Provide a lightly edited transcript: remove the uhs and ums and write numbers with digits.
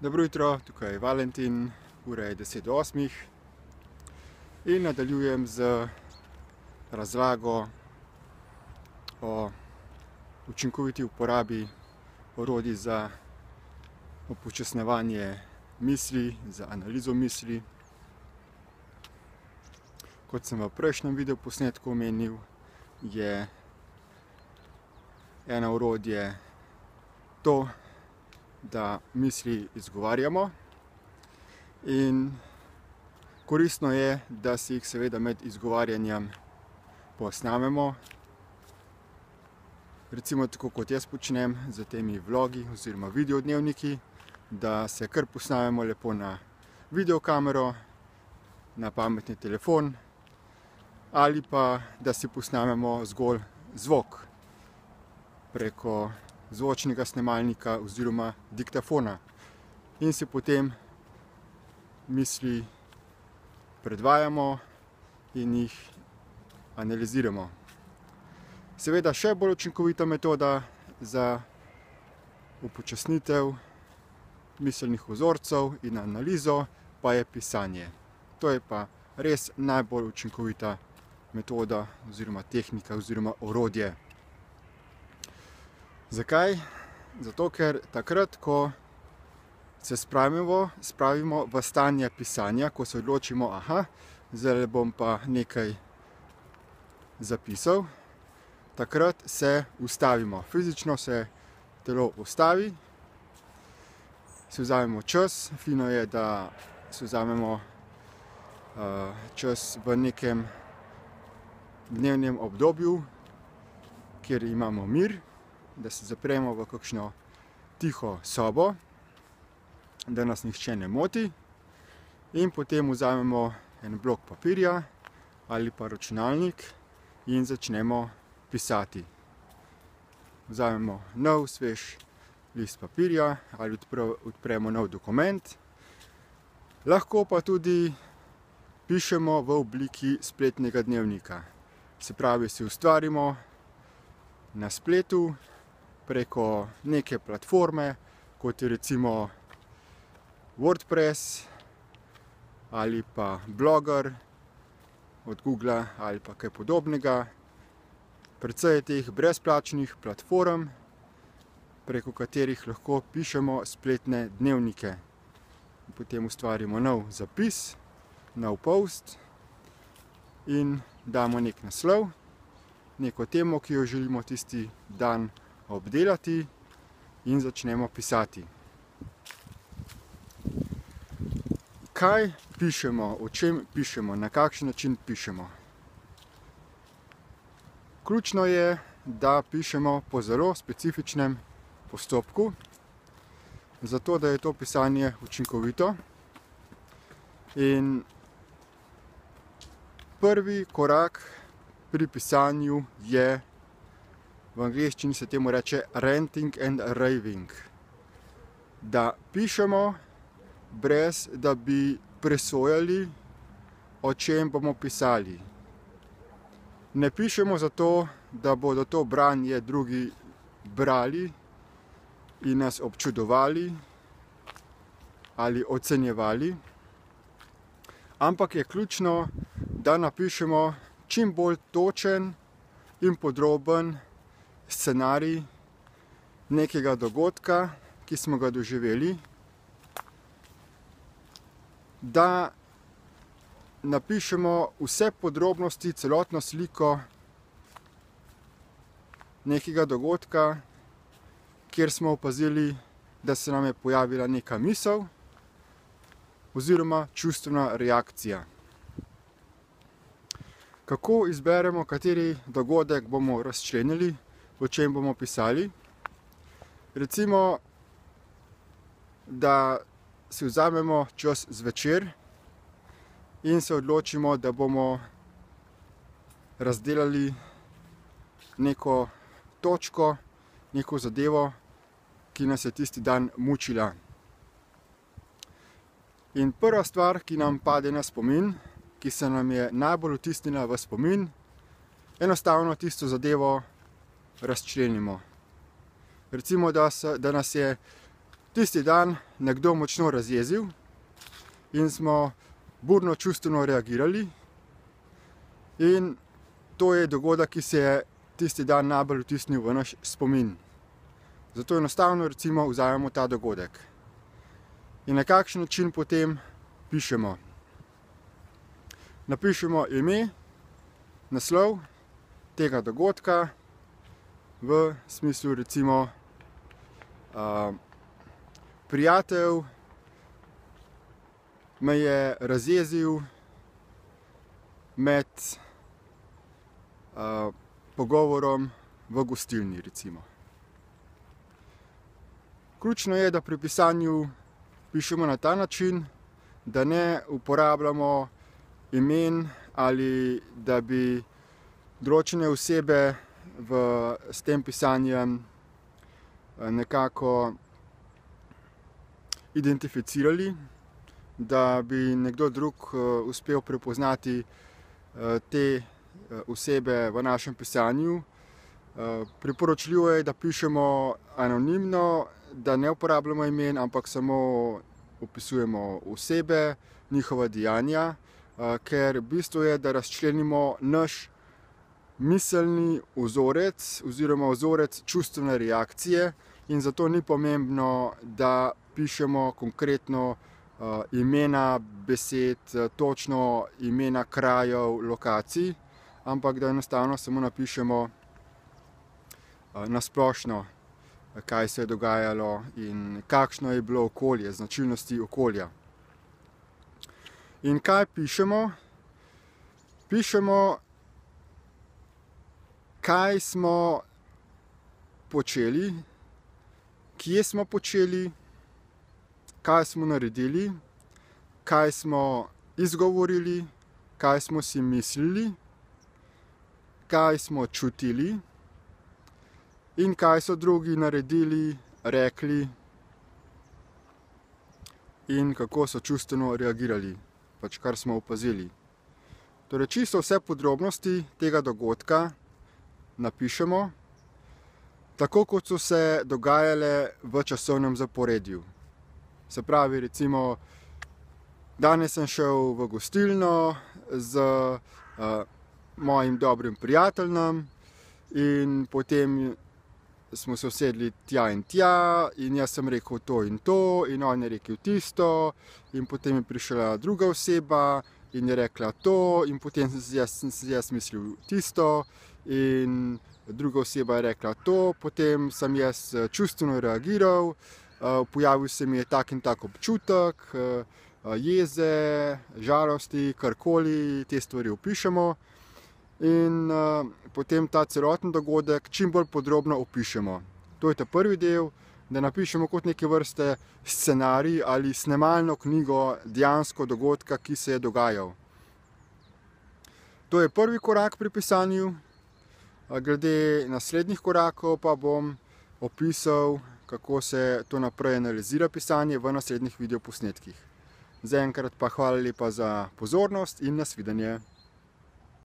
Dobro jutro, tukaj je Valentin, ura je 10 do 8 in nadaljujem z razlago o učinkoviti uporabi orodij za upočasnjevanje misli, za analizo misli. Kot sem v prejšnjem videoposnetku omenil, je eno orodje to, da misli izgovarjamo, in koristno je, da si jih seveda med izgovarjanjem posnamemo. Recimo tako kot jaz počnem z temi vlogi oziroma videodnevniki, da se kar posnamemo lepo na videokamero, na pametni telefon, ali pa da si posnamemo zgolj zvok preko zvočnega snemalnika oziroma diktafona in si potem misli predvajamo in jih analiziramo. Seveda še bolj učinkovita metoda za upočasnitev miselnih vzorcev in analizo pa je pisanje. To je pa res najbolj učinkovita metoda oziroma tehnika oziroma orodje. Zakaj? Zato, ker takrat, ko se spravimo v stanje pisanja, ko se odločimo, zdaj bom pa nekaj zapisal, takrat se ustavimo. Fizično se telo ustavi, si vzamemo čas. Fino je, da si vzamemo čas v nekem dnevnem obdobju, kjer imamo mir, da se zapremo v kakšno tiho sobo, da nas nihče ne moti, in potem vzamemo en blok papirja ali pa računalnik in začnemo pisati. Vzamemo nov, svež list papirja ali odpremo nov dokument. Lahko pa tudi pišemo v obliki spletnega dnevnika. Se pravi, si ustvarimo na spletu preko neke platforme, kot je recimo WordPress ali pa Blogger od Google ali pa kaj podobnega. Precej je teh brezplačnih platform, preko katerih lahko pišemo spletne dnevnike. Potem ustvarimo nov zapis, nov post in damo nek naslov, neko temo, ki jo želimo tisti dan obdelati, in začnemo pisati. Kaj pišemo, o čem pišemo, na kakšen način pišemo? Ključno je, da pišemo po zelo specifičnem postopku, zato da je to pisanje učinkovito. In prvi korak pri pisanju je, v angleščini se temu reče ranting and raving, da pišemo brez da bi presojali, o čem bomo pisali. Ne pišemo zato, da bodo to branje drugi brali in nas občudovali ali ocenjevali, ampak je ključno, da napišemo čim bolj točen in podroben scenarij nekega dogodka, ki smo ga doživeli, da napišemo vse podrobnosti, celotno sliko nekega dogodka, kjer smo opazili, da se nam je pojavila neka misel oziroma čustvena reakcija. Kako izberemo, kateri dogodek bomo razčlenili, o čem bomo pisali? Recimo, da si vzamemo čas zvečer in se odločimo, da bomo razdelali neko točko, neko zadevo, ki nas je tisti dan mučila. In prva stvar, ki nam pade na spomin, ki se nam je najbolj vtisnila v spomin, enostavno tisto zadevo razčlenimo. Recimo, da nas je tisti dan nekdo močno razjezil in smo burno čustveno reagirali. In to je dogodek, ki se je tisti dan najbolj vtisnil v naš spomin. Zato enostavno recimo vzamemo ta dogodek. In na kakšen način potem pišemo. Napišemo ime, naslov tega dogodka, v smislu recimo prijatelj me je razjezil med pogovorom v gostilni recimo. Ključno je, da pri pisanju pišemo na ta način, da ne uporabljamo imen ali da bi določene osebe s tem pisanjem nekako identificirali, da bi nekdo drug uspel prepoznati te osebe v našem pisanju. Priporočljivo je, da pišemo anonimno, da ne uporabljamo imen, ampak samo opisujemo osebe, njihova dejanja, ker bistvo je, da razčlenimo naš miselni vzorec oziroma vzorec čustvene reakcije in zato ni pomembno, da pišemo konkretno imena besed, točno imena krajev, lokacij, ampak da enostavno samo napišemo na splošno, kaj se je dogajalo in kakšno je bilo okolje, značilnosti okolja. In kaj pišemo? Pišemo, kaj smo počeli, kje smo počeli, kaj smo naredili, kaj smo izgovorili, kaj smo si mislili, kaj smo čutili in kaj so drugi naredili, rekli in kako so čustveno reagirali, pač kar smo opazili. Torej, čisto vse podrobnosti tega dogodka napišemo, tako kot so se dogajale v časovnem zaporedju. Se pravi, recimo, danes sem šel v gostilno z mojim dobrim prijateljem in potem smo se usedli tja in tja in jaz sem rekel to in to in on je rekel tisto in potem je prišla druga oseba in je rekla to in potem sem si jaz mislil tisto in druga oseba je rekla to, potem sem jaz čustveno reagiral, pojavil se mi je tak in tak občutek, jeze, žalosti, karkoli, te stvari opišemo in potem ta celoten dogodek čim bolj podrobno opišemo. To je ta prvi del, da napišemo kot neke vrste scenarij ali snemalno knjigo dejansko dogodka, ki se je dogajal. To je prvi korak pri pisanju. Glede naslednjih korakov pa bom opisal, kako se to naprej analizira pisanje v naslednjih videoposnetkih. Zaenkrat pa hvala lepa za pozornost in nasvidenje.